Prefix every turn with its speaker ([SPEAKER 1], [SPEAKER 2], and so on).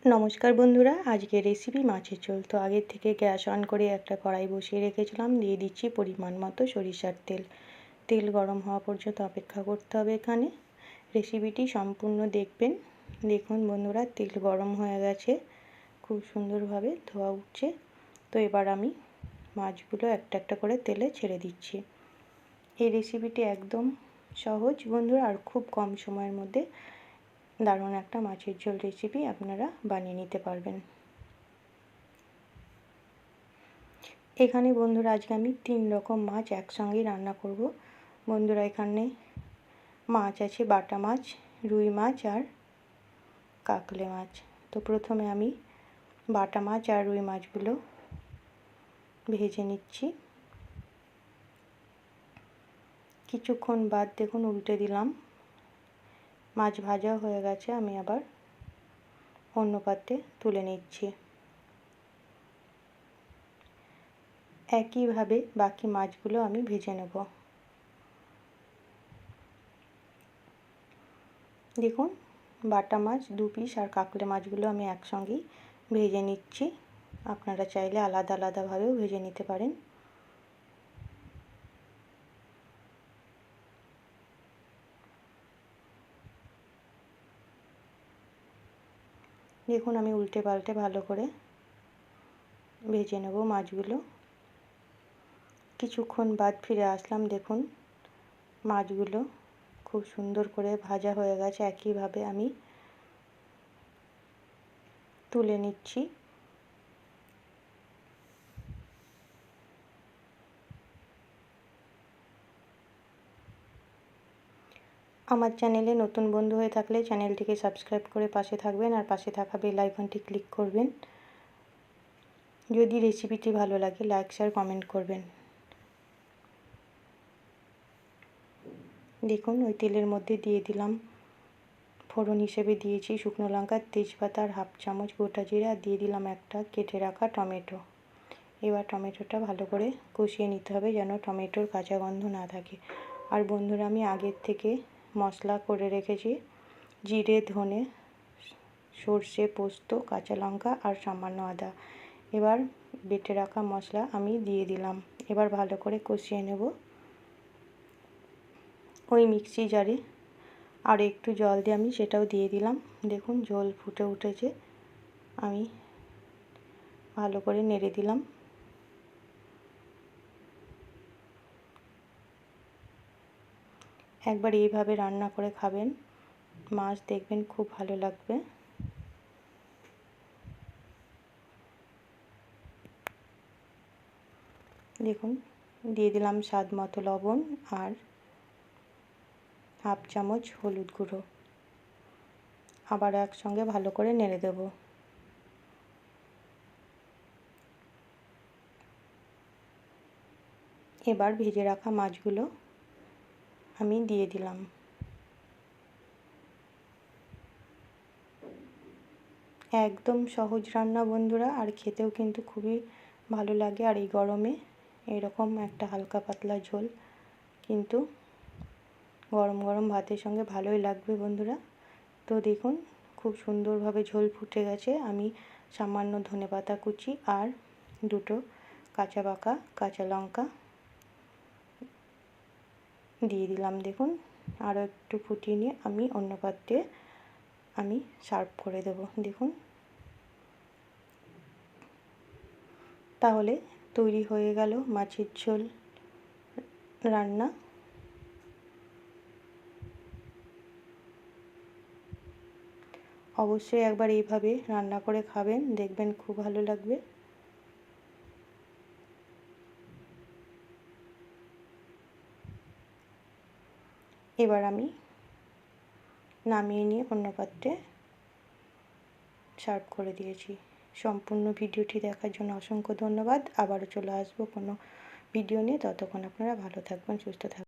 [SPEAKER 1] নমস্কার বন্ধুরা, আজকের রেসিপি মাছের ঝোল। তো আগের থেকে গ্যাস অন করে একটা কড়াই বসিয়ে রেখেছিলাম, দিয়ে দিচ্ছি পরিমাণ মতো সরিষার তেল। তেল গরম হওয়া পর্যন্ত অপেক্ষা করতে হবে। এখানে রেসিপিটি সম্পূর্ণ দেখবেন। দেখুন বন্ধুরা, তেল গরম হয়ে গেছে, খুব সুন্দরভাবে ধোয়া উঠছে। তো এবার আমি মাছগুলো একটা একটা করে তেলে ছেড়ে দিচ্ছি। এই রেসিপিটি একদম সহজ বন্ধুরা, আর খুব কম সময়ের মধ্যে দারুণ একটা মাছের ঝোল রেসিপি আপনারা বানিয়ে নিতে পারবেন। এখানে বন্ধুরা আজকে আমি 3 রকম মাছ একসঙ্গেই রান্না করব। বন্ধুরা এখানে মাছ আছে, বাটা মাছ, রুই মাছ আর কাকলে মাছ। তো প্রথমে আমি বাটা মাছ আর রুই মাছগুলো ভেজে নিচ্ছি। কিছুক্ষণ বাদ দেখুন উল্টে দিলাম, মাছ ভাজা হয়ে গেছে। আমি আবার অন্য পাত্রে তুলে নিচ্ছি। একইভাবে বাকি মাছগুলো আমি ভেজে নেব। দেখুন বাটা মাছ 2 পিস আর কাকলে মাছগুলো আমি একসঙ্গেই ভেজে নিচ্ছি। আপনারা চাইলে আলাদা আলাদাভাবেও ভেজে নিতে পারেন। দেখুন আমি উল্টে পাল্টে ভালো করে ভেজে নেব মাছগুলো। কিছুক্ষণ বাদ ফিরে আসলাম, দেখুন মাছগুলো খুব সুন্দর করে ভাজা হয়ে গেছে। একইভাবে আমি তুলে নিচ্ছি। আমার চ্যানেলে নতুন বন্ধু হয়ে থাকলে চ্যানেলটিকে সাবস্ক্রাইব করে পাশে থাকবেন, আর পাশে থাকা বেল আইকনটি ক্লিক করবেন। যদি রেসিপিটি ভালো লাগে লাইক শেয়ার কমেন্ট করবেন। দেখুন ওই তেলের মধ্যে দিয়ে দিলাম, ফোড়ন হিসেবে দিয়েছি শুকনো লঙ্কা, তেজপাতা আর হাফ চামচ গোটা জিরে, আর দিয়ে দিলাম একটা কেটে রাখা টমেটো। এবার টমেটোটা ভালো করে কষিয়ে নিতে হবে যেন টমেটোর কাঁচা গন্ধ না থাকে। আর বন্ধুরা আমি আগের থেকে মশলা করে রেখেছি, জিরে, ধনে, সর্ষে, পোস্ত, কাঁচা লঙ্কা আর সামান্য আদা। এবার বেটে রাখা মশলা আমি দিয়ে দিলাম। এবার ভালো করে কষিয়ে নেব। ওই মিক্সি জারে আর একটু জল দিয়ে আমি সেটাও দিয়ে দিলাম। দেখুন ঝোল ফুটে উঠেছে, আমি ভালো করে নেড়ে দিলাম। একবার এইভাবে রান্না করে খাবেন, মাছ দেখবেন খুব ভালো লাগবে। দেখুন দিয়ে দিলাম স্বাদ মতো লবণ আর হাফ চামচ হলুদ গুঁড়ো। আবার একসঙ্গে ভালো করে নেড়ে দেব। এবার ভেজে রাখা মাছগুলো আমি দিয়ে দিলাম। একদম সহজ রান্না বন্ধুরা, আর খেতেও কিন্তু খুবই ভালো লাগে। আর এই গরমে এরকম একটা হালকা পাতলা ঝোল কিন্তু গরম গরম ভাতের সঙ্গে ভালোই লাগবে বন্ধুরা। তো দেখুন খুব সুন্দরভাবে ঝোল ফুটে গেছে। আমি সামান্য ধনেপাতা কুচি আর 2টো কাঁচা পাকা কাঁচা লঙ্কা দিয়ে দিলাম। দেখুন আরও একটু ফুটিয়ে নিয়ে আমি অন্য পাত্রে আমি সার্ভ করে দেব। দেখুন তাহলে তৈরি হয়ে গেল মাছের ঝোল রান্না। অবশ্যই একবার এইভাবে রান্না করে খাবেন, দেখবেন খুব ভালো লাগবে। এবার আমি নামিয়ে নিয়ে অন্য পাত্রে সার্ভ করে দিয়েছি। সম্পূর্ণ ভিডিওটি দেখার জন্য অসংখ্য ধন্যবাদ। আবারও চলে আসবো কোনো ভিডিও নিয়ে। ততক্ষণ আপনারা ভালো থাকবেন, সুস্থ থাকবেন।